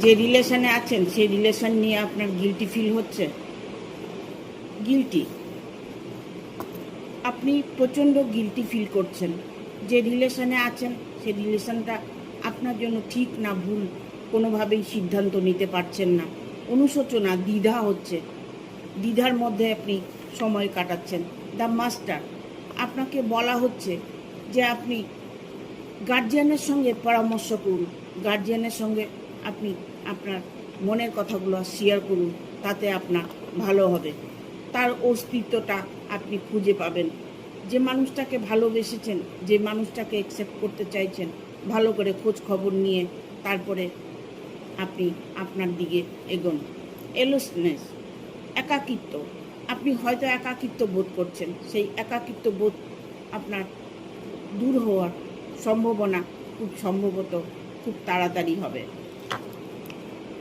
যে রিলেশনে আছেন সেই রিলেশন নিয়ে আপনার গিল্টি ফিল হচ্ছে, গিল্টি, আপনি প্রচণ্ড গিল্টি ফিল করছেন। যে রিলেশনে আছেন সেই রিলেশনটা আপনার জন্য ঠিক না ভুল কোনোভাবেই সিদ্ধান্ত নিতে পারছেন না, অনুশোচনা, দ্বিধা হচ্ছে, দ্বিধার মধ্যে আপনি সময় কাটাচ্ছেন। দ্য মাস্টার, আপনাকে বলা হচ্ছে যে আপনি গার্জিয়ানের সঙ্গে পরামর্শ করুন, গার্জিয়ানের সঙ্গে আপনি আপনার মনের কথাগুলো শেয়ার করুন, তাতে আপনার ভালো হবে। তার অস্তিত্বটা আপনি খুঁজে পাবেন। যে মানুষটাকে ভালোবেসেছেন, যে মানুষটাকে অ্যাকসেপ্ট করতে চাইছেন, ভালো করে খোঁজ খবর নিয়ে তারপরে আপনি আপনার দিকে এগোন। এলোসনেস, একাকিত্ব, আপনি হয়তো একাকিত্ব বোধ করছেন, সেই একাকিত্ব বোধ আপনার দূর হওয়ার সম্ভাবনা খুব সম্ভবত খুব তাড়াতাড়ি হবে।